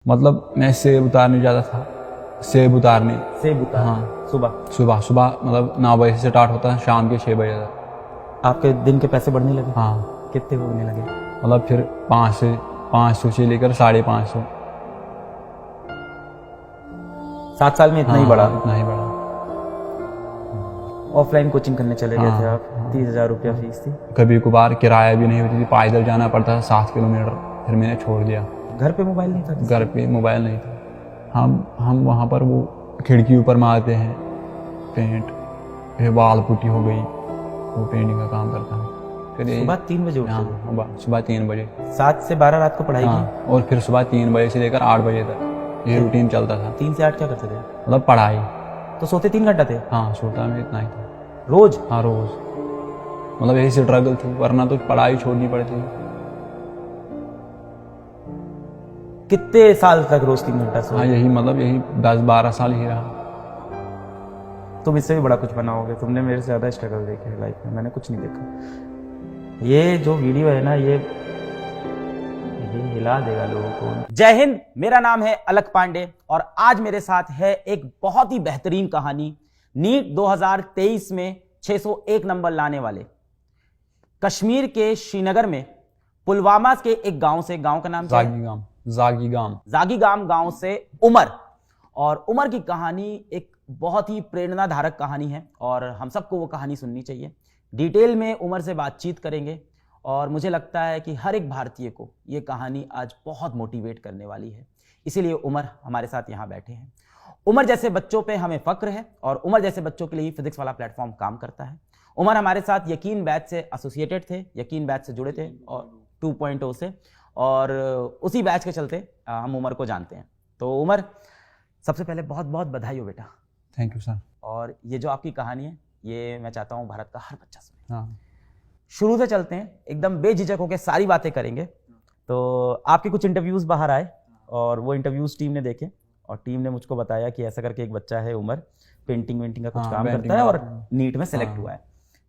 मतलब मैं सेब उतारने जाता था, सेब उतारने। हाँ, सुबह सुबह सुबह मतलब 9 बजे से स्टार्ट होता है, शाम के 6 बजे तक। आपके दिन के पैसे बढ़ने लगे? हाँ, कितने होने लगे? मतलब फिर 500 से लेकर 550। 7 साल में इतना ही बढ़ा? इतना ही बढ़ा। ऑफलाइन कोचिंग करने चले गए थे आप? 30,000 रुपया फीस थी। कभी कभार किराया भी नहीं होती थी, पैदल जाना पड़ता था 7 किलोमीटर, फिर मैंने छोड़ दिया। घर पे मोबाइल नहीं था? घर पे मोबाइल नहीं था। हम वहाँ पर वो खिड़की ऊपर मारते हैं पेंट, फिर वाल पुट्टी हो गई, वो पेंटिंग का काम करता है। फिर सुबह 3 बजे उठते? हाँ, सुबह 3 बजे। 7 से 12 रात को पढ़ाई की? और फिर सुबह 3 बजे से लेकर 8 बजे तक ये रूटीन चलता था। 3 से 8 क्या करते थे? मतलब पढ़ाई। तो सोते 3 घंटा थे? हाँ, सोता मैं इतना ही था रोज? हाँ, रोज। मतलब यही स्ट्रगल थी, वरना तो पढ़ाई छोड़नी पड़ती थी। कितने साल तक रोज 3 घंटा सोए? हाँ, यही 10-12 साल ही रहा। तुम इससे भी बड़ा कुछ बना होगे, तुमने मेरे से ज्यादा स्ट्रगल देखे है लाइफ में, मैंने कुछ नहीं देखा। ये जो वीडियो है ना, ये हिला देगा लोगों को। जय हिंद, मेरा नाम है अलक पांडे और आज मेरे साथ है एक बहुत ही बेहतरीन कहानी। नीट 2023 में 601 नंबर लाने वाले, कश्मीर के श्रीनगर में पुलवामा के एक गांव से, गांव का नाम क्या है? जागीगाम गांव से उमर। और उमर की कहानी एक बहुत ही प्रेरणाधारक कहानी है और हम सबको वो कहानी सुननी चाहिए। डिटेल में उमर से बातचीत करेंगे और मुझे लगता है कि हर एक भारतीय को ये कहानी आज बहुत मोटिवेट करने वाली है, इसीलिए उमर हमारे साथ यहाँ बैठे हैं। उमर जैसे बच्चों पे हमें फक्र है और उमर जैसे बच्चों के लिए ही फिजिक्स वाला प्लेटफॉर्म काम करता है। उमर हमारे साथ यकीन बैच से एसोसिएटेड थे, यकीन बैच से जुड़े थे और 2.0 से, और उसी बैच के चलते हम उमर को जानते हैं। तो उमर, सबसे पहले बहुत बहुत बधाई हो बेटा। Thank you sir. और ये जो आपकी कहानी है, ये मैं चाहता हूँ भारत का हर बच्चा सुने। हाँ, शुरू से चलते हैं, एकदम बेझिझक होकर सारी बातें करेंगे। तो आपके कुछ इंटरव्यूज बाहर आए और वो इंटरव्यूज टीम ने देखे और टीम ने मुझको बताया कि ऐसा करके एक बच्चा है उमर, पेंटिंग वेंटिंग का कुछ काम करता है और नीट में सेलेक्ट हुआ है।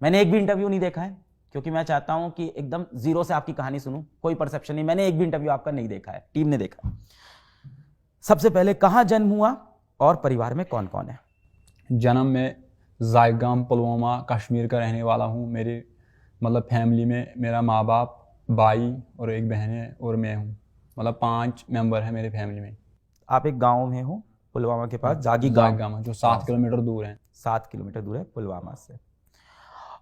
मैंने एक भी इंटरव्यू नहीं देखा है क्योंकि मैं चाहता हूं कि एकदम जीरो से आपकी कहानी सुनूं, कोई परसेप्शन नहीं। मैंने एक भी इंटरव्यू आपका नहीं देखा है, टीम ने देखा। सबसे पहले, कहां जन्म हुआ और परिवार में कौन कौन है? जन्म में जागीगाम पुलवामा कश्मीर का रहने वाला हूँ। मेरे मतलब फैमिली में मेरा माँ बाप, भाई और एक बहन है और मैं हूँ। मतलब 5 मेंबर है मेरे फैमिली में। आप एक गांव में हो पुलवामा के पास, जागीगाम, जो 7 किलोमीटर दूर है। 7 किलोमीटर दूर है पुलवामा से।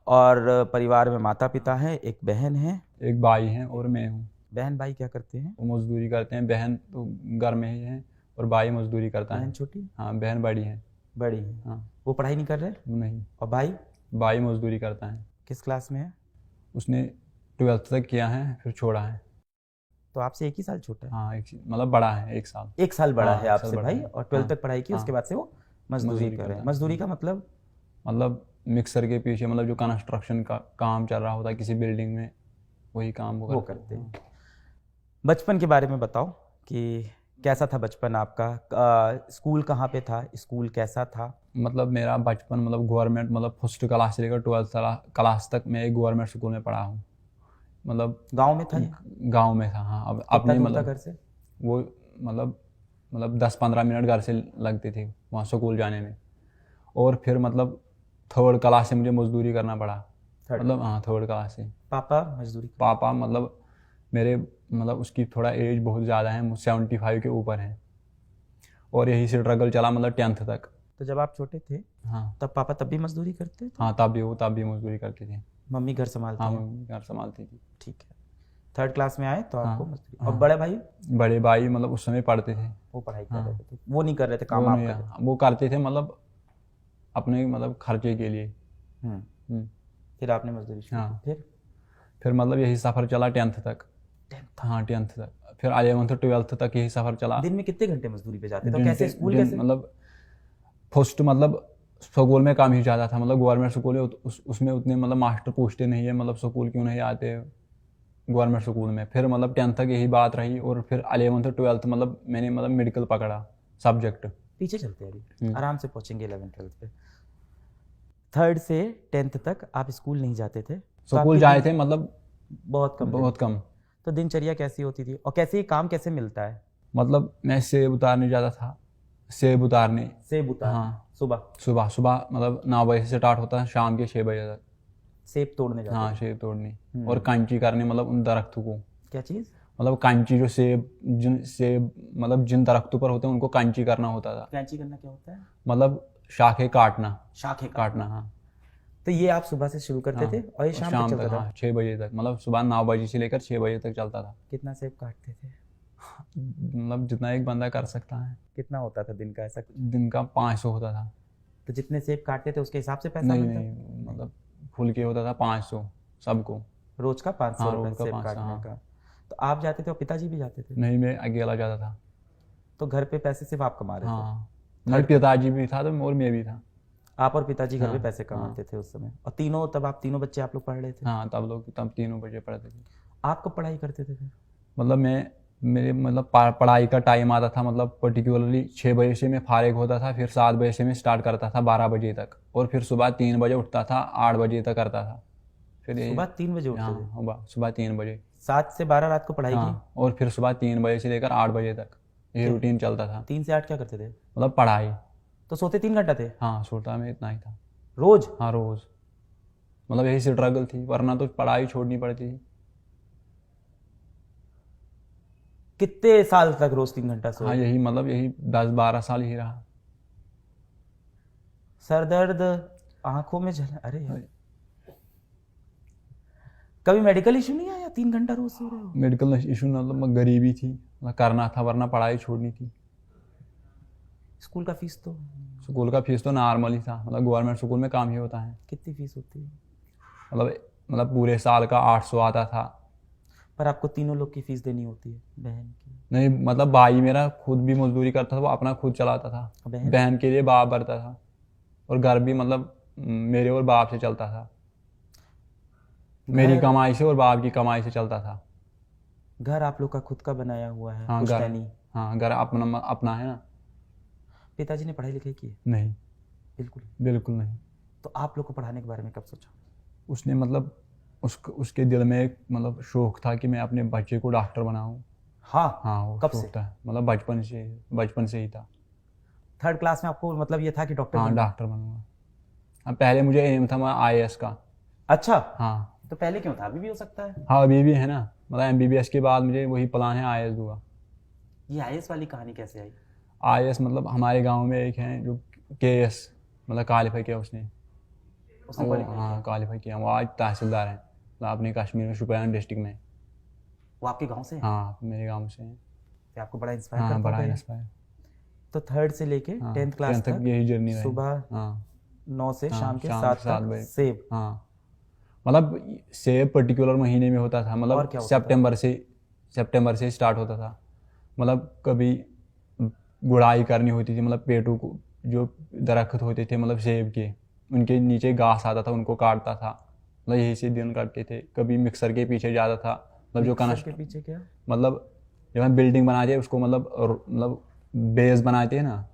और परिवार में माता पिता है, एक बहन है, एक भाई है और मैं हूँ। बहन भाई क्या करते हैं? वो मजदूरी करते हैं। बहन तो घर में ही है और भाई मजदूरी करता है। बहन छोटी? हाँ, बहन बड़ी है। बड़ी है। हाँ, वो पढ़ाई नहीं कर रहे? नहीं। और भाई? भाई मजदूरी करता है। किस क्लास में है? उसने 12th तक किया है, फिर छोड़ा है। तो आपसे 1 ही साल छोटा है? हाँ, मतलब बड़ा है, 1 साल। 1 साल बड़ा हाँ, है आपसे भाई। और 12th तक पढ़ाई की, उसके बाद से वो मजदूरी कर रहे हैं। मजदूरी का मतलब मिक्सर के पीछे, मतलब जो कंस्ट्रक्शन का काम चल रहा होता है किसी बिल्डिंग में, वही काम वो करते हैं। बचपन के बारे में बताओ कि कैसा था बचपन आपका? स्कूल कहाँ पे था? स्कूल कैसा था? मतलब मेरा बचपन मतलब गवर्नमेंट, मतलब फर्स्ट क्लास से लेकर 12th क्लास तक मैं एक गवर्नमेंट स्कूल में पढ़ा हूँ। मतलब गांव में था? गांव में था। हाँ, अब अपने मतलब घर से वो मतलब 10-15 मिनट घर से लगते थे वहाँ स्कूल जाने में। और फिर मतलब 3rd क्लास से मुझे मजदूरी करना पड़ा। मतलब हाँ, 3rd क्लास से। पापा मजदूरी? पापा मतलब मेरे मतलब उसकी थोड़ा एज बहुत ज़्यादा है, 75 के ऊपर है। और यही से स्ट्रगल चला मतलब 10th तक। तो जब आप छोटे थे, हाँ, तब पापा तब भी मजदूरी करते थे? हाँ, तब भी मजदूरी करते थे। मम्मी घर संभालती? हाँ, मम्मी घर संभालती थी। ठीक है। 3rd क्लास में आए तो आपको मजदूरी। और बड़े भाई मतलब उस समय पढ़ते थे, वो पढ़ाई कर रहे थे, वो नहीं कर रहे थे काम? आप कर रहे थे? वो करते थे मतलब अपने मतलब खर्चे के लिए। फिर आपने मजदूरी शुरू की? फिर मतलब यही सफ़र चला 10th तक। हाँ, 10th तक। फिर 11th 12th तक यही सफ़र चला। दिन में कितने घंटे मजदूरी पे जाते थे? कैसे स्कूल कैसे? मतलब फर्स्ट मतलब स्कूल में काम ही ज़्यादा था। मतलब गवर्नमेंट स्कूल है, उसमें उतने मतलब मास्टर पूछते नहीं है मतलब स्कूल क्यों नहीं आते गवर्नमेंट स्कूल में। फिर मतलब 10th तक यही बात रही और फिर 11th 12th मतलब मैंने मतलब मेडिकल पकड़ा सब्जेक्ट। पीछे चलते हैं, अभी आराम से पहुंचेंगे 11th 12th पे। 3rd से 10th तक आप स्कूल नहीं जाते थे? स्कूल जाए थे मतलब बहुत कम। बहुत कम। तो दिनचर्या कैसी होती थी और कैसे काम कैसे मिलता है? मतलब मैं सेब उतारने जाता था, सेब उतारने। सेब उतार हाँ सुबह सुबह सुबह मतलब 9 बजे से स्टार्ट होता है, शाम के 6 बजे तक। सेब तोड़ने जाते हाँ थे। सेब तोड़ने और कैंची करने, मतलब उन दरख्तों को, क्या चीज? मतलब कैंची जो सेब मतलब जिन दरख्तों पर होते हैं उनको कैंची करना होता था। कैंची करना क्या होता है? मतलब शाखें काटना, शाखें काटना। हाँ तो ये आप सुबह से शुरू करते हाँ थे और ये शाम तक चलता था? हाँ 6 बजे तक, मतलब सुबह 9 बजे से लेकर 6 बजे तक चलता था। कितना सेब काटते थे? मतलब जितना एक बंदा कर सकता है। कितना होता था दिन का ऐसा कुछ? दिन का 500 होता था। तो जितने सेब काटते थे उसके हिसाब से पैसा नहीं मिलता? नहीं, मतलब फुल के होता था 500 सबको। रोज का 500 हाँ रुपये रोज का सेब 500। काटने हाँ का। तो आप जाते थे और पिताजी भी जाते थे? नहीं, मैं अकेला जाता था। तो घर पे पैसे सिर्फ आप कमा रहे थे? हाँ मेरे पिताजी भी था तो और मैं भी था। आप और पिताजी घर पे हाँ, पैसे कमाते थे उस समय? और तीनों, तब आप तीनों बच्चे आप लोग पढ़ रहे थे? हाँ तब 3 बजे पढ़ते थे। आप कब पढ़ाई करते थे फिर? मतलब मेरे मतलब पढ़ाई का टाइम आता था, मतलब पर्टिकुलरली 6 बजे से मैं फारिग होता था, फिर 7 बजे से मैं स्टार्ट करता था 12 बजे तक, और फिर सुबह 3 बजे उठता था, 8 बजे तक करता था। फिर यही सुबह 3 बजे उठते थे? हाँ सुबह 3 बजे। 7 से 12 रात को पढ़ाई की? हाँ और फिर सुबह 3 बजे से लेकर 8 बजे तक ये रूटीन चलता था। 3 से 8 क्या करते थे? मतलब पढ़ाई। तो सोते 3 घंटा थे हाँ सोता मैं इतना ही था रोज? हाँ रोज़। मतलब यही स्ट्रगल थी, वरना तो पढ़ाई छोड़नी पड़ती थी। कितने साल तक रोज 3 घंटा हाँ सोए? यही मतलब यही 10-12 साल ही रहा। सर दर्द, आंखों में जल, अरे यार। कभी मेडिकल इशू नहीं आया? 3 घंटा रोज सो रहे हो? मेडिकल इशू मतलब गरीबी थी, मतलब करना था, वरना पढ़ाई छोड़नी थी। स्कूल का फीस तो? स्कूल का फीस तो नॉर्मल ही था, मतलब गवर्नमेंट स्कूल में काम ही होता है। कितनी फीस होती है? मतलब पूरे साल का 800 आता था। पर आपको तीनों लोग की फीस देनी होती है, बहन की? नहीं मतलब भाई मेरा खुद भी मजदूरी करता था, वो अपना खुद चलाता था। बहन? बहन के लिए बाप भरता था, और घर भी मतलब मेरे और बाप से चलता था। मेरी घर? कमाई से और बाप की कमाई से चलता था। घर आप लोग का खुद का बनाया हुआ है? हाँ घर, पुश्तैनी? हाँ घर अपना अपना है ना। पिताजी ने पढ़ाई लिखाई की है? नहीं बिल्कुल? बिल्कुल नहीं। तो आप लोग को पढ़ाने के बारे में कब सोचा? उसने मतलब उसके दिल में एक मतलब शौक था कि मैं अपने बच्चे को डॉक्टर बनाऊं। हाँ? हाँ वो कब शौक से? था, मतलब बचपन से ही था। 3rd क्लास में आपको मतलब ये था कि डॉक्टर हाँ बनना? डॉक्टर बनूंगा। हाँ पहले मुझे एम था मैं IAS का। अच्छा। हाँ तो पहले क्यों था? अभी भी हो सकता है। हाँ अभी भी है ना, मतलब MBBS के बाद मुझे वही प्लान है, IAS दूंगा। ये आईएएस वाली कहानी कैसे आई? IAS मतलब हमारे गांव में एक है जो KS मतलब क्वालिफाई किया उसने। उसने वो qualify हाँ क्वालिफाई किया, वो आज तहसीलदार हैं, मतलब अपने कश्मीर में शोपियान डिस्ट्रिक्ट में। वो आपके गांव से है? हाँ मेरे गांव से हैं। तो आपको बड़ा इंस्पायर हाँ करता बड़ा होगा ये। इंस्पायर। तो 3rd से लेके हाँ 10th क्लास 10th तक यही जर्नी रही। सुबह हाँ 9 से हाँ, शाम के शाम 7 के 7 तक बजे। सेब? हाँ मतलब सेब पर्टिकुलर महीने में होता था, और मतलब क्या होता था? सितंबर से स्टार्ट होता था। मतलब कभी गुड़ाई करनी होती थी, मतलब पेड़ों को जो दरख्त होते थे मतलब सेब के, उनके नीचे घास आता था, उनको काटता था, मतलब यही से दिन काटते थे। कभी मिक्सर के पीछे जाता था, मतलब जो मिक्सर के पीछे क्या? मतलब जब हम बिल्डिंग बनाते हैं उसको मतलब बेस बनाते हैं ना,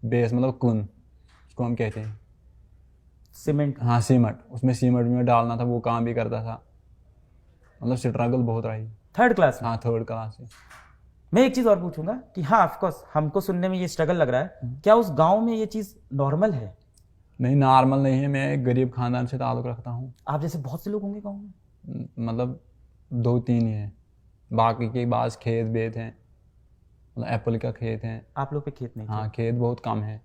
बेस मतलब कुन, उसको हम कहते हैं। सीमेंट? हाँ सीमेंट, उसमें सीमेंट में डालना था, वो काम भी करता था। मतलब स्ट्रगल बहुत रही। 3rd क्लास में? हाँ 3rd क्लास से। मैं एक चीज और पूछूंगा कि हाँ ऑफकोर्स हमको सुनने में ये स्ट्रगल लग रहा है, क्या उस गांव में ये चीज नॉर्मल है? नहीं नॉर्मल नहीं है, मैं एक गरीब खानदान से ताल्लुक़ रखता हूँ। आप जैसे बहुत से लोग होंगे गांव में? मतलब 2-3 ही हैं, बाकी के पास खेत बेत हैं, मतलब एप्पल का खेत है। आप लोग पे खेत नहीं हाँ थे? खेत बहुत कम है।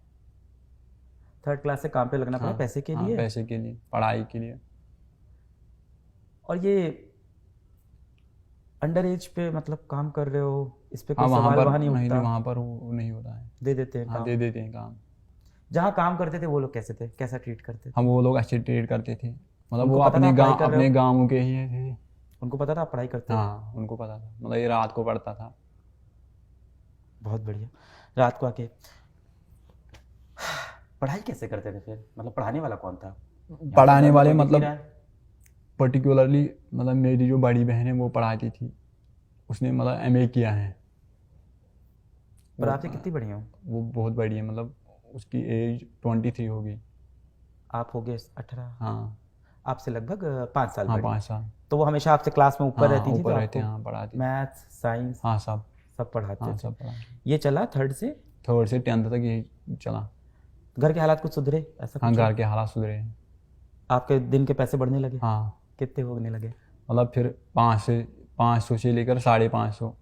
3rd क्लास से काम पे लगना पड़ा हाँ पैसे के हाँ लिए? पैसे के लिए, पढ़ाई के लिए। और ये अंडर एज पे मतलब काम कर रहे हो, इस पे हाँ कोई वहाँ सवाल पर वहाँ नहीं नहीं, उठता? वहाँ पर वो नहीं होता है। दे देते हैं हाँ काम? दे देते हैं काम। जहाँ काम करते थे वो लोग कैसे थे, कैसा ट्रीट करते थे? हम वो लोग अच्छे ट्रीट करते थे, मतलब उनको वो पता था आप पढ़ाई कर रहे अपने हो? गाँव के ही थे। उनको पता था आप पढ़ाई करते हो? हाँ उनको पता था, मतलब ये रात को पढ़ता था। बहुत बढ़िया। रात को आके पढ़ाई कैसे करते थे फिर? मतलब पढ़ाने वाला कौन था? पढ़ाने वाले कोई दिख नहीं मतलब रहा है। पर्टिकुलरली मतलब मेरी जो बड़ी बहन है वो पढ़ाती थी, उसने मतलब MA किया है। पर आपसे कितनी बड़ी हो? वो बहुत बड़ी है, मतलब उसकी एज 23 होगी। आप हो गए 18? हाँ आपसे लगभग 5 साल हाँ बड़ी। 5 साल। तो वो हमेशा आपसे क्लास में ऊपर हाँ रहती थी? ऊपर तो रहते आपको हैं, हाँ पढ़ाती। मैथ्स साइंस हाँ सब सब पढ़ाते हाँ थे। सब पढ़ा। ये चला 3rd से? 3rd से 10th तक यही चला। घर के हालात कुछ सुधरे ऐसा हाँ कुछ? घर के हालात सुधरे हैं। आपके दिन के पैसे बढ़ने लगे? हाँ कितने होने लगे? मतलब फिर 500 से लेकर 550।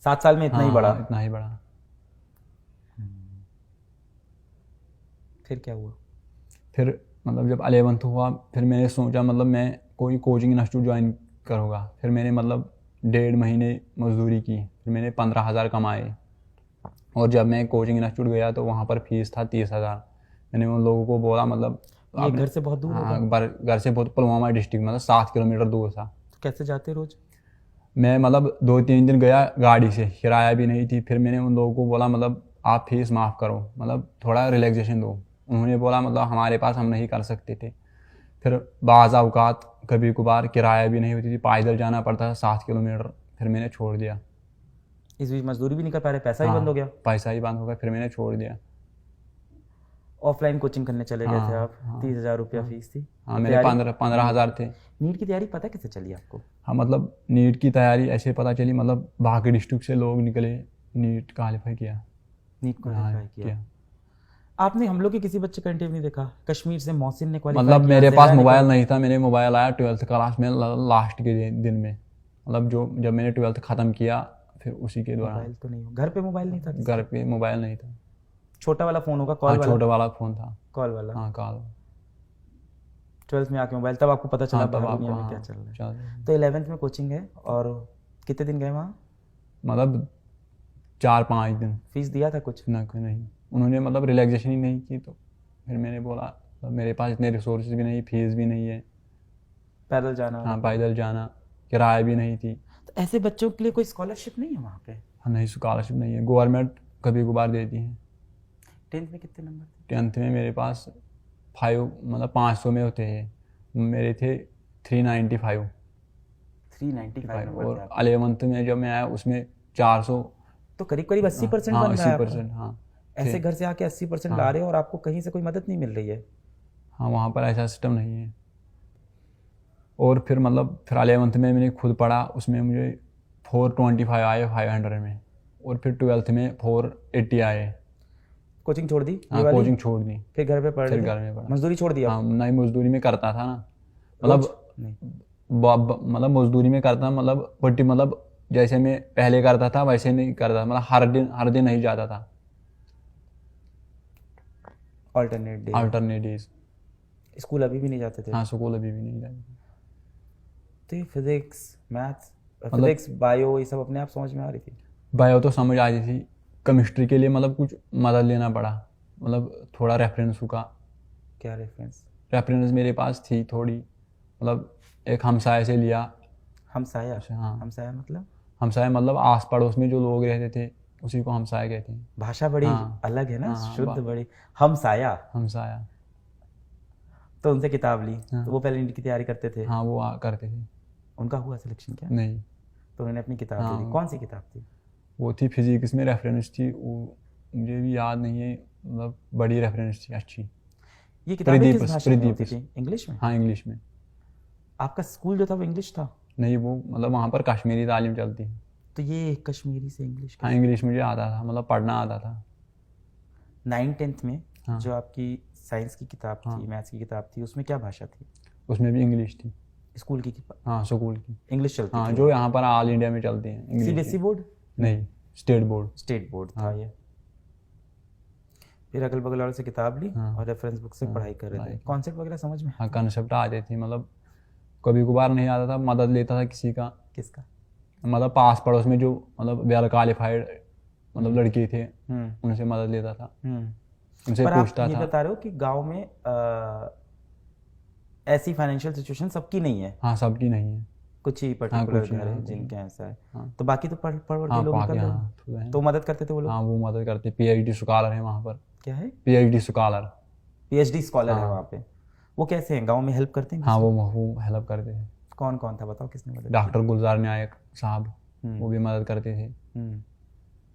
7 साल में इतना ही हाँ, बढ़ा? इतना ही बढ़ा। फिर क्या हुआ? फिर मतलब जब 11th हुआ फिर मैंने सोचा मतलब मैं कोई कोचिंग इंस्टीट्यूट ज्वाइन करूँगा। फिर मैंने मतलब 1.5 महीने मजदूरी की, फिर मैंने 15,000 कमाए। और जब मैं कोचिंग इंस्टीट्यूट गया तो वहाँ पर फीस था 30,000। मैंने उन लोगों को बोला मतलब ये घर से बहुत दूर होगा? हाँ घर से बहुत, पुलवामा डिस्ट्रिक्ट मतलब 7 किलोमीटर दूर था। तो कैसे जाते रोज? मैं मतलब 2-3 दिन गया गाड़ी से, किराया भी नहीं थी। फिर मैंने उन लोगों को बोला मतलब आप फीस माफ़ करो, मतलब थोड़ा रिलैक्सेशन दो। उन्होंने बोला मतलब हमारे पास हम नहीं कर सकते थे। फिर बाज़ औक़ात कभी कभार किराया भी नहीं होती थी, पैदल जाना पड़ता था 7 किलोमीटर। फिर मैंने छोड़ दिया। इस बीच मजदूरी भी नहीं कर पा रहे, पैसा ही हाँ बंद हो गया? पैसा ही बंद हो गया, फिर मैंने छोड़ दिया। ऑफलाइन कोचिंग करने चले गए थे आप? हाँ 30,000 रुपया फीस थी? हाँ मेरे 15,000 थे। नीट की तैयारी पता कैसे चली आपको? हाँ मतलब नीट की तैयारी ऐसे पता चली, मतलब बाकी डिस्ट्रिक्ट से लोग निकले, नीट क्वालिफाई किया। नीट क्वालिफाई हाँ, किया। आपने हम लोग के किसी बच्चे का इंटरव्यू नहीं देखा? कश्मीर से मोहसिन ने क्वालिफाई मतलब किया, मेरे ज़हरा पास ने मोबाइल qualify- नहीं था। मैंने मोबाइल आया 12th क्लास में लास्ट के दिन में, मतलब जब मैंने 12th ख़त्म किया फिर उसी के दौरान। मोबाइल तो नहीं हो, घर पे मोबाइल नहीं था किसी घर का? पे मोबाइल नहीं था। छोटा वाला फोन होगा, कॉल हाँ वाला? छोटा वाला फ़ोन था। कॉल वाला। हाँ कॉल। 12th में आके मोबाइल, तब आपको पता चला हाँ तब बाहर आपको दुनिया में हाँ क्या चल रहा है। चल तो 11th में कोचिंग है, और कितने दिन गए वहाँ? मतलब 4-5 दिन। फीस दिया था कुछ? ना कोई नहीं, उन्होंने मतलब रिलैक्सेशन ही नहीं की। तो फिर मैंने बोला मतलब मेरे पास इतने रिसोर्सेज भी नहीं, फीस भी नहीं है। पैदल जाना? हाँ पैदल जाना, किराया भी नहीं थी। तो ऐसे बच्चों के लिए कोई स्कॉलरशिप नहीं है वहाँ पे? हाँ नहीं स्कॉलरशिप नहीं है, गवर्नमेंट कभी कभार देती है। 10th में कितने नंबर थे? 10th में मेरे पास 5 मतलब 500 में होते हैं, मेरे थे 395। 395 नंबर थे और आपके। 11th में जब मैं आया उसमें 400। तो करीब करीब 80% हाँ बन रहा है आपका। 80%। हाँ ऐसे घर से आके 80% ला रहे हो और आपको कहीं से कोई मदद नहीं मिल रही है। हाँ वहाँ पर ऐसा सिस्टम नहीं है। और फिर मतलब फिर 11th में मैंने खुद पढ़ा, उसमें मुझे 425 आए 500 में। और फिर 12th में 480 आए। कोचिंग छोड़ दी ये हाँ वाली? कोचिंग छोड़ दी, फिर घर पे पढ़ फिर रहे घर थे? में पढ़ा। मजदूरी छोड़ दी हाँ आप? नहीं मजदूरी में करता था ना, रोज? मतलब नहीं। मतलब मजदूरी में करता, मतलब पट्टी, मतलब जैसे मैं पहले करता था वैसे नहीं करता, मतलब हर दिन नहीं जाता था। Alternate day? Alternate days. School अभी भी नहीं जाते थे? हाँ स्कूल अभी भी नहीं जाता। तो ये फिजिक्स, मैथ्स, मतलब- फिजिक्स बायो ये सब अपने आप समझ में आ रही थी? बायो तो समझ आ रही थी, केमिस्ट्री के लिए मतलब कुछ मदद लेना पड़ा, मतलब थोड़ा रेफरेंस का। क्या रेफरेंस? रेफरेंस मेरे पास थी थोड़ी, मतलब एक हमसाये से लिया। हमसाया? हाँ हमसाया मतलब? हमसाया मतलब आस पड़ोस में जो लोग रहते थे उसी को हमसाया कहते हैं। भाषा बड़ी हाँ। अलग है ना, हाँ, शुद्ध बड़ी। हमसाया? हमसाया। तो उनसे किताब ली? हाँ। तो वो पहले नीट की तैयारी करते थे? हाँ वो करते थे। उनका हुआ सिलेक्शन क्या? नहीं तो उन्होंने अपनी किताब दे दी? हाँ। कौन सी किताब थी? वो थी फिजिक्स में रेफरेंस थी, वो मुझे भी याद नहीं है, मतलब बड़ी रेफरेंस थी अच्छी। ये किताबें प्रदीप किस भाषा में होती प्रदीप थी? इंग्लिश में? हाँ इंग्लिश में। आपका स्कूल जो था वो इंग्लिश था? नहीं वो मतलब वहाँ पर कश्मीरी तालीम चलती है। तो ये कश्मीरी से इंग्लिश? हाँ इंग्लिश मुझे आता था, मतलब पढ़ना आता था। 9th-10th में हाँ। जो आपकी साइंस की किताब हाँ। थी, मैथ्स की किताब थी, उसमें क्या भाषा थी? उसमें भी इंग्लिश थी। स्कूल की किताब हाँ स्कूल की। इंग्लिश चलती हाँ थी? जो यहाँ पर ऑल इंडिया में चलती है इंग्लिश सीबीएसई की। बोर्ड? नहीं स्टेट बोर्ड। स्टेट बोर्ड था हाँ। ये। फिर अगल बगल वालों से किताब ली हाँ। और रेफरेंस बुक से पढ़ाई कर रहे थे। पढ़ाई। कॉन्सेप्ट वगैरह समझ में? हाँ कंसेप्ट आ जाती थी, मतलब कभी कभार नहीं आता था, मदद लेता था किसी का, किसका? मतलब पास पड़ोस में जो मतलब वेल क्वालिफाइड मतलब लड़के थे उनसे मदद लेता था, उनसे पर आप पूछता ये था। बता रहे हो कि गांव में ऐसी फाइनेंशियल सिचुएशन सबकी नहीं है? हाँ सबकी नहीं है। कुछ ही पर्टिकुलर कुछ ही, घर है हाँ, जिनके ऐसा है। हाँ। तो बाकी तो पढ़ पढ़ हाँ के लोग बाकी निकल रहे हाँ हैं। थोड़े हैं। तो मदद करते थे वो लोग? हाँ वो मदद करते, PhD स्कॉलर है वहाँ पर। क्या है? PhD scholar. PhD स्कॉलर है हाँ। वहाँ पे? वो कैसे हैं, गांव में हेल्प करते हैं? हाँ वो हेल्प करते थे। कौन कौन था बताओ, किसने मदद की? डॉक्टर गुलजार नायक साहब, हम्म। वो भी मदद करते थे, हम्म।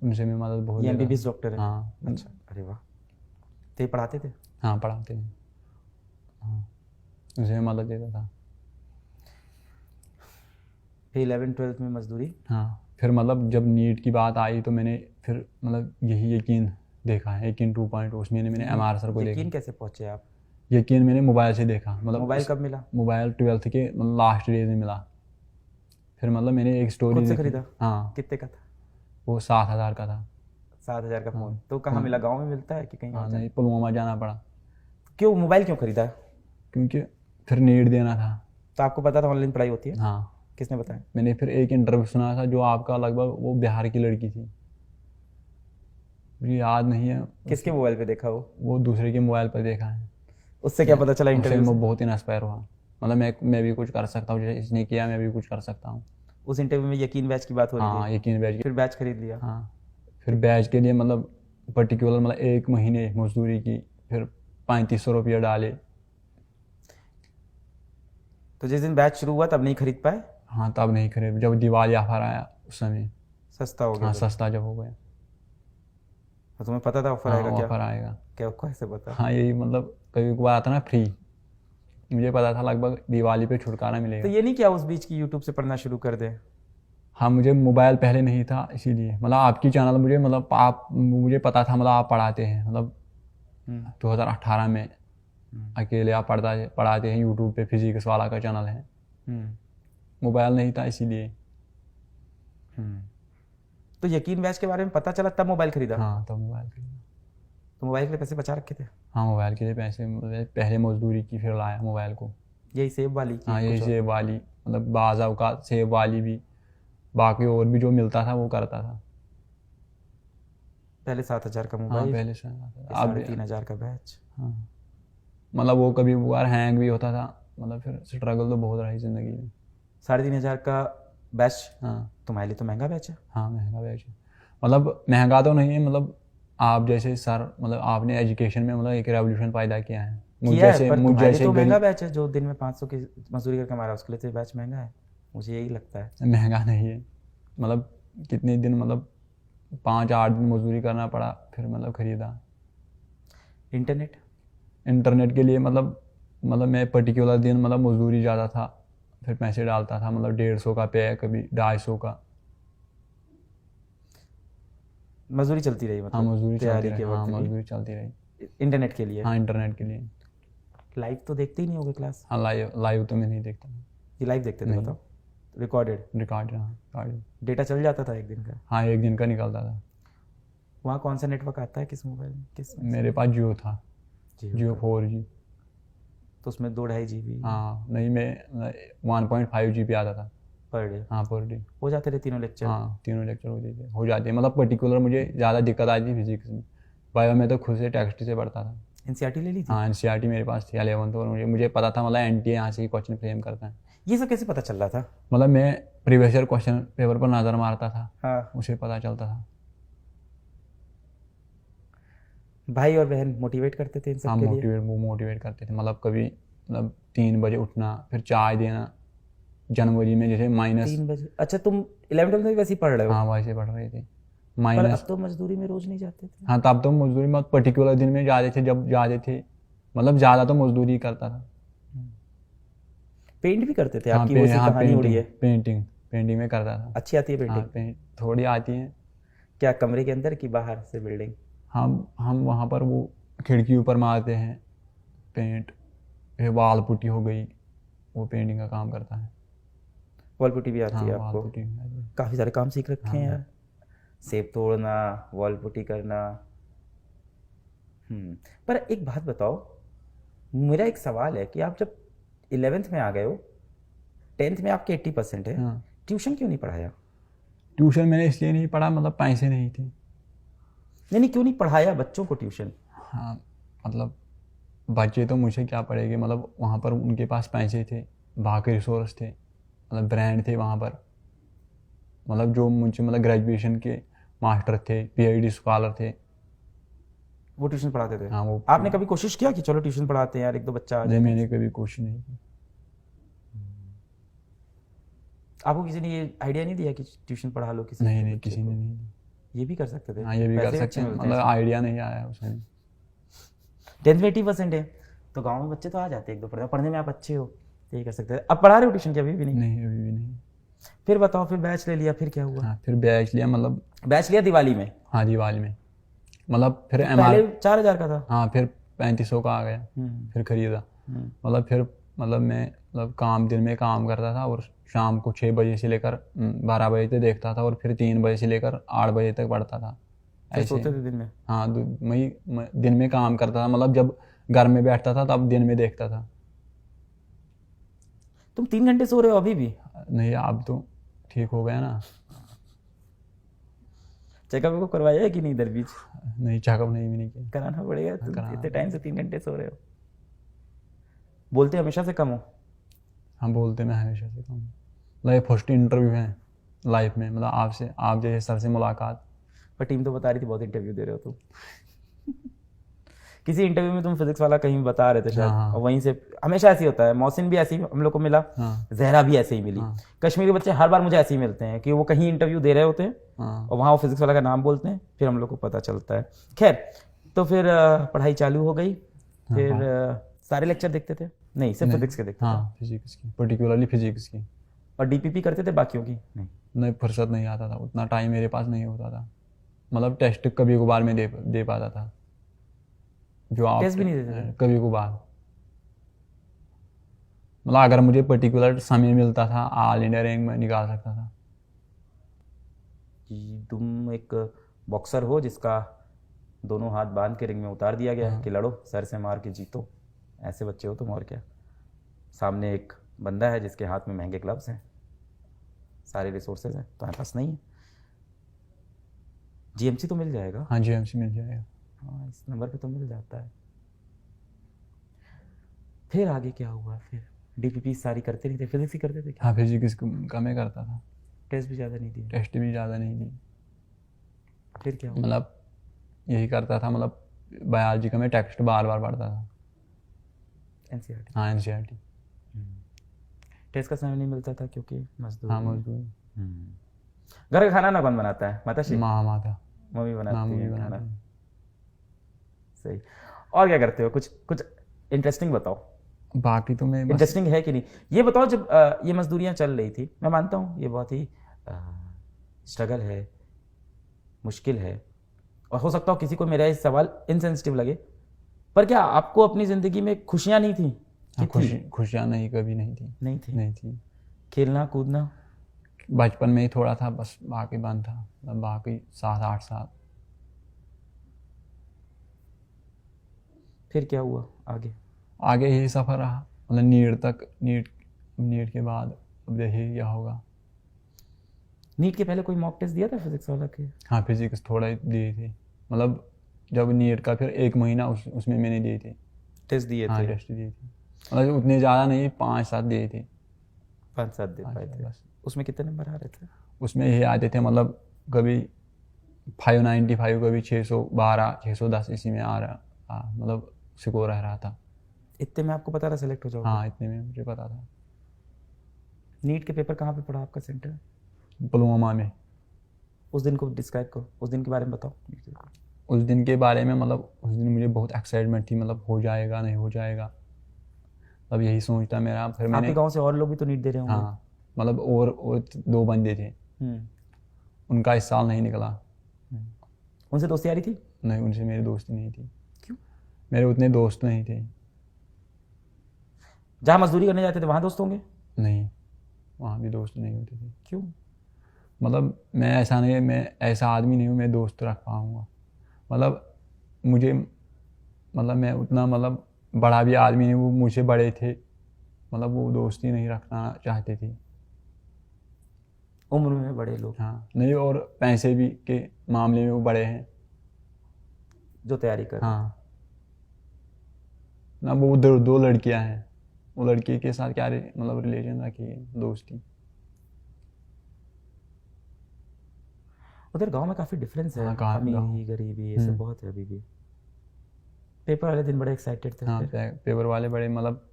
उनसे भी मदद बहुत ये लेता MBBS था। डॉक्टर है? हाँ अच्छा, अरे वाह। तो ये पढ़ाते थे? हाँ पढ़ाते थे। हाँ उनसे भी मदद लेता था। फिर 11th-12th में मजदूरी। हाँ, फिर मतलब जब नीट की बात आई तो मैंने फिर मतलब यही यकीन देखा है, यकीन 2.0, उसमें मैंने MR सर को यकीन देखा। कैसे पहुंचे आप? यकीन मैंने मोबाइल से देखा, मतलब मोबाइल कब मिला? मोबाइल 12th के मतलब लास्ट डेज में मिला। फिर मतलब मैंने एक स्टोरी खुद से देखी। खरीदा? हाँ, कितने का था? वो 7,000 का था। 7,000 का हाँ, फोन? तो कहाँ मिला, गांव में मिलता है कि कहीं हाँ और? नहीं, पुलवामा जाना पड़ा क्यों मोबाइल क्यों खरीदा? क्योंकि फिर नीट देना था। तो आपको पता था ऑनलाइन पढ़ाई होती है? हाँ, किसने बताया? मैंने फिर एक इंटरव्यू सुना था जो आपका, लगभग वो बिहार की लड़की थी, मुझे याद नहीं है। किसके मोबाइल पे देखा वो दूसरे के मोबाइल पर देखा है। उससे क्या पता चला उससे इंटरव्यू से? मैं बहुत इंस्पायर हुआ, मतलब मैं भी कुछ कर सकता हूँ, जैसे इसने किया मैं भी कुछ कर सकता हूँ। उस इंटरव्यू में यकीन बैच की बात हो रही हाँ, थी? यकीन बैच। फिर बैच खरीद लिया? हाँ, फिर बैच के लिए मतलब पर्टिकुलर मतलब 1 महीने मजदूरी की, फिर 3500 रुपये डाले। तो जिस दिन बैच शुरू हुआ तब नहीं खरीद पाए? हाँ, तब नहीं खरीद, जब दिवाली ऑफर आया उस समय। सस्ता हो गया हाँ, तब? सस्ता जब हो गया। तो तुम्हें पता था ऑफर हाँ, आएगा? क्या ऑफर आएगा। क्या कैसे पता? हाँ, यही मतलब कभी कभार आता ना फ्री, मुझे पता था लगभग दिवाली पे छुटकारा तो मिलेगा। ये नहीं किया उस बीच की यूट्यूब से पढ़ना शुरू कर दे? हाँ, मुझे मोबाइल पहले नहीं था, इसीलिए मतलब आपकी चैनल मुझे, मतलब आप, मुझे पता था मतलब आप पढ़ाते हैं, मतलब 2018 में अकेले आप पढ़ाते हैं यूट्यूब पे, फिजिक्स वाला का चैनल है। मोबाइल नहीं था इसीलिए। तो यकीन बैच के बारे में पता चला तब मोबाइल खरीदा? हाँ, तो मोबाइल खरीदा। तो मोबाइल के लिए पैसे बचा रखे थे? हाँ, मोबाइल के लिए पैसे पहले मजदूरी की, फिर लाया मोबाइल को। यही सेब वाली की? हाँ, यही कुछ और? सेब वाली, मतलब बाज़ औक़ात सेब वाली भी, बाकी और भी जो मिलता था वो करता था। पहले 7,000 का हाँ, मोबाइल, पहले से अब 3,500 का बैच। हाँ, मतलब वो कभी बार हैंग भी होता था, मतलब फिर स्ट्रगल तो बहुत रही ज़िंदगी में। 3,500 का बैच? हाँ, तुम्हारे लिए तो महंगा बैच है। हाँ, महंगा बैच है, मतलब महंगा तो नहीं है, मतलब आप जैसे सर, मतलब आपने एजुकेशन में मतलब एक रेवोल्यूशन पैदा किया है। किया है, पर मुझ तुम्हारे लिए जैसे तो महंगा गरीब, बैच है। जो दिन में 500 की मजदूरी करके हमारा, उसके लिए तो बैच महंगा है, मुझे यही लगता है। महंगा नहीं है, मतलब कितने दिन, मतलब 5-8 दिन मजदूरी करना पड़ा, फिर मतलब ख़रीदा। इंटरनेट? इंटरनेट के लिए मतलब मैं पर्टिकुलर दिन मतलब मजदूरी ज़्यादा था, फिर पैसे डालता था, मतलब 150 का पे, कभी 250 का। मजदूरी चलती रही हाँ, मतलब मजदूरी चलती तैयारी रही। के हाँ, वक्त मजदूरी चलती रही। की? इंटरनेट के लिए? हाँ, इंटरनेट के लिए। लाइव तो देखते ही नहीं होगे क्लास? हाँ, लाइव तो मैं नहीं देखता। ये लाइव देखते थे? नहीं। बताओ। रिकॉर्डेड? रिकॉर्ड, हाँ, रिकॉर्ड। डेटा चल जाता था एक दिन का? हाँ, 1 दिन का निकलता था। वहाँ कौन सा नेटवर्क आता है किस मोबाइल में, किस में? मेरे पास जियो था, जियो 4G। तो उसमें 2-2.5 GB हाँ, नहीं, मैं 1.5 GB आता था पर डे? हाँ, पर डे। हो जाते थे तीनों लेक्चर? हाँ, तीनों लेक्चर हो जाते हैं, मतलब पर्टिकुलर मुझे ज़्यादा दिक्कत आई थी फिजिक्स में। बायो में तो खुद से टेक्स्ट से पढ़ता था। एनसीईआरटी ले ली थी? हाँ, NCERT मेरे पास थी 11th, और मुझे पता था मतलब NTA यहाँ से ही क्वेश्चन फ्रेम करता है। ये सब कैसे पता चल रहा था? मतलब मैं प्रीवियस ईयर क्वेश्चन पेपर पर नज़र मारता था, हाँ। उसे पता चलता था। भाई और बहन मोटिवेट करते थे इन सब हाँ, के लिए? वो मोटिवेट करते थे, मतलब कभी मतलब 3 बजे उठना, फिर चाय देना। जनवरी में जैसे माइनस, 3 बजे? अच्छा, तुम 11th में वैसे ही पढ़ रहे हो? हाँ, वैसे पढ़ रहे थे। पर माइनस, अब तो मजदूरी में रोज नहीं जाते थे? हाँ, तब तो मजदूरी में पर्टिकुलर दिन में जाते थे, जब जाते थे, मतलब ज़्यादा तो मजदूरी करता था। पेंट भी करते थे? हाँ, आपकी वो सी हाँ, कहानी उड़ी है। पेंटिंग में करता था। अच्छी आती है हाँ, पेंटिंग? थोड़ी आती है। क्या कमरे के अंदर की बाहर से बिल्डिंग? हम वहाँ पर वो खिड़की ऊपर मारते हैं पेंट, फिर वाल पुट्टी हो गई, वो पेंटिंग का काम करता है। वॉल पुट्टी भी आती हाँ, है वाल आपको? पुट्टी। काफ़ी सारे काम सीख रखे हैं हाँ। यार। सेब तोड़ना, वॉल पुट्टी करना। पर एक बात बताओ, मेरा एक सवाल है कि आप जब 11th में आ गए हो, 10th में आपके 80% है, हाँ, ट्यूशन क्यों नहीं पढ़ाया? ट्यूशन मैंने इसलिए नहीं पढ़ा, मतलब पैसे नहीं थे। नहीं, क्यों नहीं पढ़ाया बच्चों को ट्यूशन? हाँ, मतलब बच्चे तो मुझे क्या पड़ेंगे, मतलब वहाँ पर उनके पास पैसे थे, बाकी रिसोर्स थे, मतलब ब्रांड थे वहाँ पर, मतलब जो मुझे मतलब ग्रेजुएशन के मास्टर थे, PhD स्कॉलर थे। वो ट्यूशन पढ़ाते थे? हाँ, वो आपने कभी कोशिश किया कि चलो ट्यूशन पढ़ाते हैं यार, 1-2 बच्चा आ नहीं, जाए? मैंने कभी कोशिश नहीं की। आपको किसी ने ये आइडिया नहीं दिया कि ट्यूशन पढ़ा लो किसी नहीं, बच्चे किसी को? ने नहीं दी। ये भी कर सकते थे? हाँ, ये भी कर पैसे सकते अच्छे हैं, मिलते हैं मतलब आइडिया नहीं आया उसमें। 10th में 80% है तो गांव में बच्चे तो आ जाते हैं 1-2 पढ़ने में आप अच्छे हो, तो ये कर सकते थे। अब पढ़ा रहे हो ट्यूशन? क्या अभी भी नहीं? नहीं, अभी भी नहीं। फिर बताओ, फिर बैच ले लिया, फिर क्या हुआ? हाँ फिर बैच लिया, मतलब बैच लिया दिवाली में? हाँ दिवाली में, मतलब फिर पहले 4,000 का था। हाँ फिर 3500 का आ गया, हम्म, फिर खरीदा। मतलब फिर मतलब मैं मतलब काम दिन में काम करता था और शाम को 6 बजे से लेकर 12 बजे तक देखता था और फिर 3 बजे से लेकर 8 बजे तक पढ़ता था फिर ऐसे। सोते थे दिन में? हाँ मैं दिन में काम करता था, मतलब जब घर में बैठता था तब दिन में देखता था। तुम 3 घंटे सो रहे हो अभी भी? नहीं अब तो ठीक हो गया ना। चेकअप को करवाया है कि नहीं इधर बीच? नहीं चेकअप नहीं भी नहीं किया। कराना पड़ेगा, तुम कराना इतने टाइम से 3 घंटे सो रहे हो। बोलते हमेशा से कम हो? हम बोलते मैं हमेशा से कम, मतलब ये फर्स्ट इंटरव्यू है लाइफ में, मतलब आपसे, आप जैसे सर से मुलाकात। पर टीम तो बता रही थी बहुत इंटरव्यू दे रहे हो तुम। किसी इंटरव्यू में तुम फिजिक्स वाला कहीं बता रहे थे शायद, हाँ। और वहीं से हमेशा ऐसे ही होता है। मौसिन भी ऐसे ही हम लोग को मिला, हाँ जहरा भी ऐसे ही मिली। हाँ। कश्मीरी बच्चे हर बार मुझे ऐसे ही मिलते हैं कि वो कहीं इंटरव्यू दे रहे होते हैं हाँ और वहाँ वो फिजिक्स वाला का नाम बोलते हैं, फिर हम लोग को पता चलता है। खैर, तो फिर पढ़ाई चालू हो गई, फिर सारे लेक्चर देखते थे? नहीं, सिर्फ फिजिक्स के देखते थे? हाँ फिजिक्स की, पर्टिकुलरली फिजिक्स की। और डीपीपी करते थे बाकियों की? नहीं। नहीं फुर्सत नहीं आता था, उतना टाइम मेरे पास नहीं होता था, मतलब टेस्ट कभी कभार में दे पाता था, जो आप टेस्ट भी नहीं देते थे? कभी कभार, मतलब अगर मुझे पर्टिकुलर समय मिलता था ऑल इंडिया रैंक में निकाल सकता था। कि तुम एक बॉक्सर हो जिसका दोनों हाथ बांध के रिंग में उतार दिया गया है कि लड़ो, सर से मार के जीतो, ऐसे बच्चे हो तुम। और क्या, सामने एक बंदा है जिसके हाथ में महंगे ग्लव्स हैं, सारे रिसोर्सेज हैं, तुम्हारे पास नहीं है। जीएमसी तो मिल जाएगा। हाँ जीएमसी मिल जाएगा। हाँ, इस नंबर पे तो मिल जाता है। फिर आगे क्या हुआ? फिर डीपीपी सारी करते नहीं थे, फिजिक्स ही करते थे? हाँ फिजिक्स कम ही करता था, टेस्ट भी ज़्यादा नहीं दिए? टेस्ट भी ज़्यादा नहीं दी। फिर क्या हुआ? मतलब यही करता था, मतलब बायोलॉजी का मैं टेक्स्ट बार बार पढ़ता था। एनसीईआरटी? हाँ एनसीईआरटी। टेस्ट का समय नहीं मिलता था क्योंकि मजदूर? हाँ मजदूर। घर का खाना ना कौन बनाता है? माताश्री? माता। मम्मी बनाती है खाना। बनाती है। सही। और क्या करते हो? कुछ कुछ इंटरेस्टिंग बताओ। बाकी तो मैं बस इंटरेस्टिंग है कि नहीं ये बताओ। जब ये मजदूरियां चल रही थी, मैं मानता हूँ ये बहुत ही स्ट्रगल है, मुश्किल है, और हो सकता हो किसी को मेरा ये सवाल इनसेंसिटिव लगे, पर क्या आपको अपनी ज़िंदगी में खुशियाँ नहीं थी? खुशियाँ नहीं, कभी नहीं थी। नहीं थी? नहीं थी। खेलना कूदना? बचपन में ही थोड़ा था बस, बाकी बंद था, मतलब बाकी 7-8 साल। फिर क्या हुआ आगे? आगे यही सफ़र रहा, मतलब नीट तक। नीट के बाद अब देखिए क्या होगा। नीट के पहले कोई मॉक टेस्ट दिया था फिजिक्स वाला के? हाँ फिजिक्स थोड़ा ही दिए थे, मतलब जब नीट का फिर 1 महीना उसमें मैंने दिए थे। टेस्ट दिए हाँ थे? टेस्ट दिए थे, मतलब उतने ज़्यादा नहीं, 5-7 दिए थे। 5-7 दे पाए थे? बस। उसमें कितने नंबर आ रहे थे? उसमें यही आते थे, मतलब कभी 595, कभी 612, 610 इसी में आ रहा। हाँ मतलब स्कोर रह रहा था। इतने में आपको पता था सेलेक्ट हो जाओगे? हाँ इतने में मुझे पता था। नीट के पेपर कहाँ पे पड़ा आपका सेंटर? पुलवामा में। उस दिन को डिस्क्राइब करो, उस दिन के बारे में बताओ। उस दिन के बारे में, मतलब उस दिन मुझे बहुत एक्साइटमेंट थी, मतलब हो जाएगा नहीं हो जाएगा, तब यही सोचता मेरा। फिर मैंने आपके गांव से और लोग भी तो नीट दे रहे होंगे? हाँ मतलब और 2 बंदे थे, उनका इस साल नहीं निकला। उनसे दोस्ती यारी थी? नहीं, उनसे मेरी दोस्ती नहीं थी। क्यों? मेरे उतने दोस्त नहीं थे। जहाँ मजदूरी करने जाते थे वहाँ दोस्त होंगे? नहीं, वहाँ भी दोस्त नहीं होते थे। क्यों? मतलब मैं ऐसा नहीं, मैं ऐसा आदमी नहीं हूँ मैं दोस्त रख पाऊँगा, मतलब मुझे, मतलब मैं उतना मतलब बड़ा भी आदमी नहीं, वो मुझसे बड़े थे, मतलब वो दोस्ती नहीं रखना चाहते थे। उम्र में बड़े लोग? हाँ नहीं, और पैसे भी के मामले में वो बड़े हैं जो तैयारी कर? हाँ ना, वो उधर 2 लड़कियां हैं, वो लड़की के साथ क्या मतलब रिलेशन रखी है, दोस्ती। उधर गांव में काफ़ी डिफरेंस है। हाँ अमीरी गरीबी ये सब बहुत है अभी भी। पेपर वाले दिन बड़े एक्साइटेड थे? हाँ पेपर वाले बड़े, मतलब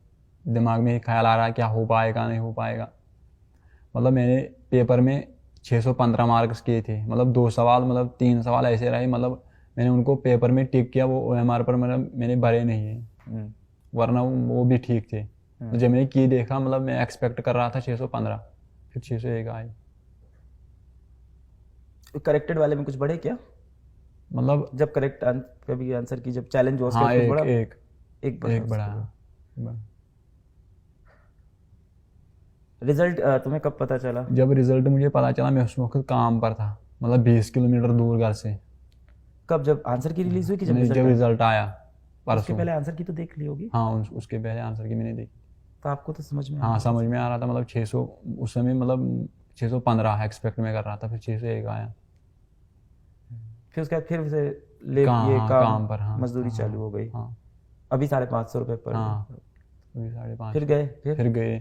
दिमाग में ख्याल आ रहा है क्या हो पाएगा नहीं हो पाएगा। मतलब मैंने पेपर में 615 मार्क्स किए थे, मतलब 2 सवाल, मतलब 3 सवाल ऐसे रहे, मतलब मैंने उनको पेपर में टिक किया, वो OMR पर मतलब मैंने भरे नहीं है, वरना वो भी ठीक थे। तो जब मैंने की देखा, मतलब मैं एक्सपेक्ट कर रहा था 615, फिर 601 आए। करेक्टेड वाले में कुछ बढ़े क्या? मतलब जब करेक्ट कभी आंसर की जब चैलेंज हुआ उसके हाँ बाद कुछ एक बढ़ा? एक एक बढ़ा एक बड़ा उसके बाद। बड़ा। रिजल्ट तुम्हें कब पता चला? जब रिजल्ट मुझे पता चला मैं उस वक्त काम पर था, मतलब 20 किलोमीटर दूर घर से। कब, जब आंसर की रिलीज हुई कि जब नहीं, रिजल्ट जब आया? रिजल्ट आया उसके परसों। पहले आंसर की तो देख ली होगी। हाँ उसके पहले आंसर की मैंने देखी। तो आपको तो समझ में आ हाँ रहा समझ था। में आ रहा था, मतलब 600 उस समय, मतलब 615 एक्सपेक्ट में कर रहा था, फिर 601 आया। फिर उसके बाद फिर से ले कहाँ, ये हाँ काम काम पर, हाँ मजदूरी हाँ चालू हो गई। हाँ अभी 550 रुपये पर हाँ डे। अभी 550। फिर गए फिर गए।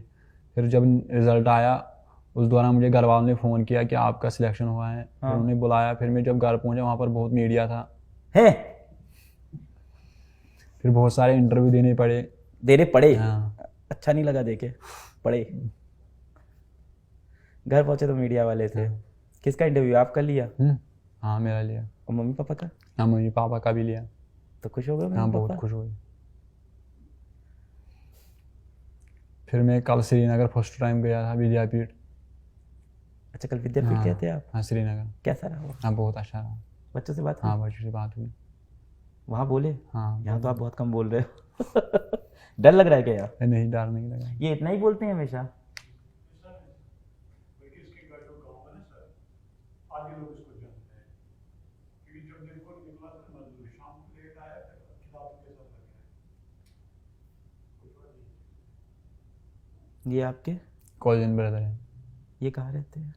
फिर जब रिजल्ट आया उस दौरान मुझे घर वालों ने फ़ोन किया कि आपका सिलेक्शन हुआ है। फिर हाँ। उन्हें बुलाया। फिर मैं जब घर पहुंचा वहाँ पर बहुत मीडिया था। है फिर बहुत सारे इंटरव्यू देने पड़े। देने पड़े? हाँ अच्छा नहीं लगा देके? पड़े। घर पहुंचे तो मीडिया वाले थे। किसका इंटरव्यू आप कर लिया? हाँ मेरा लिया। और मम्मी पापा का? हाँ मम्मी पापा का भी लिया। तो खुश हो गए हाँ मम्मी बहुत पापा? खुश हुई। फिर मैं कल श्रीनगर फर्स्ट टाइम गया था विद्यापीठ। अच्छा, कल विद्यापीठ हाँ गए थे आप? हाँ श्रीनगर। कैसा रहा वो? हाँ बहुत अच्छा रहा। बच्चों से बात हुई? हाँ बच्चों से बात हुई। वहाँ बोले? हाँ यहाँ तो आप बहुत कम बोल रहे हो। डर लग रहा है क्या यार? नहीं, डर नहीं लगा। ये इतना ही बोलते हैं हमेशा? ये आपके कॉलेज ब्रदर है। ये कहाँ रहते हैं?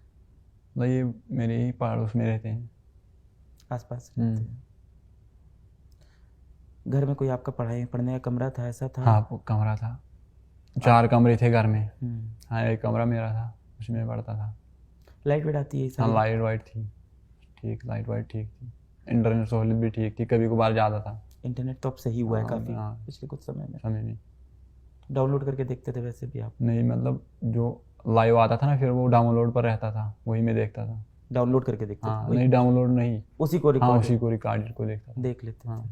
मतलब ये मेरे ही पड़ोस में रहते हैं। आसपास रहते हैं? घर में कोई आपका पढ़ाई पढ़ने का कमरा था, ऐसा था? हाँ वो कमरा था। 4 कमरे थे घर में। हम्म। हाँ एक कमरा मेरा था, उसमें पढ़ता था। लाइट वेट आती है हाँ सारी? लाइट वाइट थी ठीक, लाइट वाइट ठीक थी। इंटरनेट सहूलियत भी ठीक थी, कभी कभार ज़्यादा था इंटरनेट तो अब सही हुआ है हाँ, काफ़ी हाँ। पिछले कुछ समय में। समय में। डाउनलोड करके देखते थे वैसे भी आप? नहीं मतलब जो लाइव आता था ना फिर वो डाउनलोड पर रहता था, वही मैं देखता था। डाउनलोड करके देखते हाँ थे? नहीं डाउनलोड नहीं, उसी को हाँ रिकॉर्ड उसी को रिकॉर्डेड को देखता था। देख लेते हाँ थे?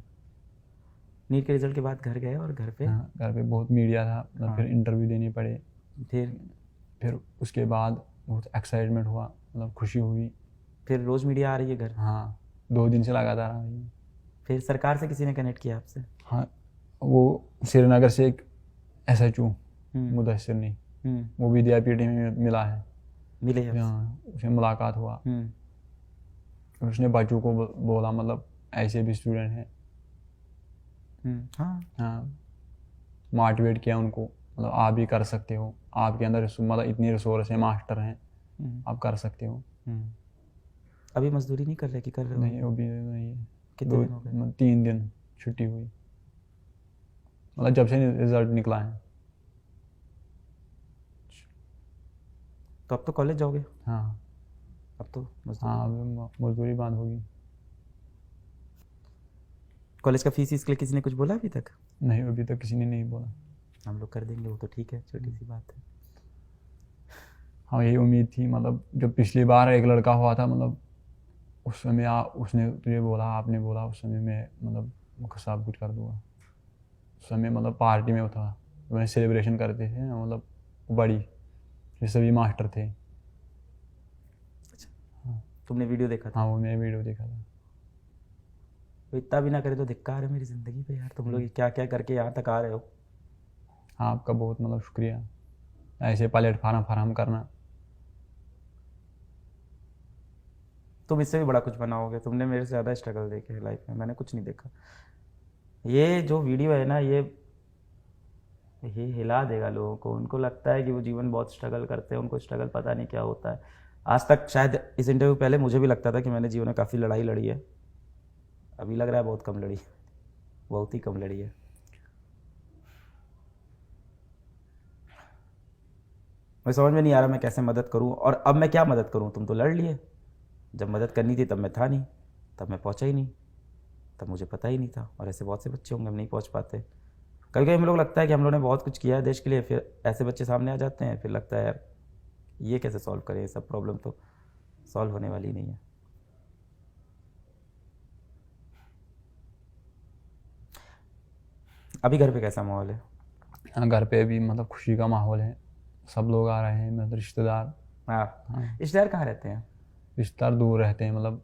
नीट के रिजल्ट के बाद घर गए और घर पे हाँ घर पे बहुत मीडिया था, मतलब फिर इंटरव्यू देने पड़े। फिर उसके बाद बहुत एक्साइटमेंट हुआ, मतलब खुशी हुई। फिर रोज मीडिया आ रही है घर? हाँ 2 दिन से लगातार आ रही है। फिर सरकार से किसी ने कनेक्ट किया आपसे? हाँ वो श्रीनगर से एक SHO मुदस्सिर ने, वो विद्यापीठ में मिला है। मिले आपसे? हाँ उससे मुलाकात हुआ। उसने बच्चों को बोला मतलब ऐसे भी स्टूडेंट हैं। हाँ हाँ मोटिवेट किया उनको, मतलब आप भी कर सकते हो, आपके अंदर मतलब इतनी रिसोर्स है, मास्टर हैं, आप कर सकते हो। अभी मजदूरी नहीं कर रहे कि कर रहे हो? नहीं अभी नहीं है। कितने दिन हो गए? 3 दिन छुट्टी हुई, मतलब जब से रिजल्ट निकला है। तो अब तो कॉलेज जाओगे? हाँ अब तो मजदूरी? हाँ अब मजदूरी बंद होगी। कॉलेज का फीस इसके लिए किसी ने कुछ बोला अभी तक? नहीं अभी तक किसी ने नहीं बोला। हम लोग कर देंगे वो तो ठीक है, छोटी सी बात है। हाँ यही उम्मीद थी, मतलब जब पिछली बार एक लड़का हुआ था, मतलब उस समय उसने तुझे बोला, आपने बोला उस समय मैं मतलब सब कुछ कर दूंगा। उस समय मतलब पार्टी में था, मैंने सेलिब्रेशन करते थे ना, मतलब बड़ी, ये सभी मास्टर थे। अच्छा तुमने वीडियो देखा था? हाँ वो मैंने वीडियो देखा था। तो इतना भी ना करे तो धिक्कार है मेरी ज़िंदगी पे यार, तुम लोग क्या क्या करके यहाँ तक आ रहे हो। हाँ आपका बहुत मतलब शुक्रिया, ऐसे प्लेटफार्म फराहम करना। तुम इससे भी बड़ा कुछ बनाओगे, तुमने मेरे से ज़्यादा स्ट्रगल देखे है लाइफ में, मैंने कुछ नहीं देखा। ये जो वीडियो है ना ये हिला देगा लोगों को, उनको लगता है कि वो जीवन बहुत स्ट्रगल करते हैं, उनको स्ट्रगल पता नहीं क्या होता है। आज तक शायद इस इंटरव्यू पहले मुझे भी लगता था कि मैंने जीवन में काफ़ी लड़ाई लड़ी है, अभी लग रहा है बहुत कम लड़ी, बहुत ही कम लड़ी है। मैं समझ में नहीं आ रहा मैं कैसे मदद करूं, और अब मैं क्या मदद करूं। तुम तो लड़ लिए, जब मदद करनी थी तब मैं था नहीं, तब मैं पहुंचा ही नहीं, तब मुझे पता ही नहीं था। और ऐसे बहुत से बच्चे होंगे हम नहीं पहुंच पाते। कभी कभी हम लोग लगता है कि हम लोगों ने बहुत कुछ किया है देश के लिए, फिर ऐसे बच्चे सामने आ जाते हैं, फिर लगता है यार ये कैसे सॉल्व करें, ये सब प्रॉब्लम तो सॉल्व होने वाली नहीं है। अभी घर पे कैसा माहौल है? हाँ घर पे भी मतलब खुशी का माहौल है, सब लोग आ रहे हैं, मतलब रिश्तेदार। हाँ। रिश्तेदार कहाँ रहते हैं? रिश्तेदार दूर रहते हैं, मतलब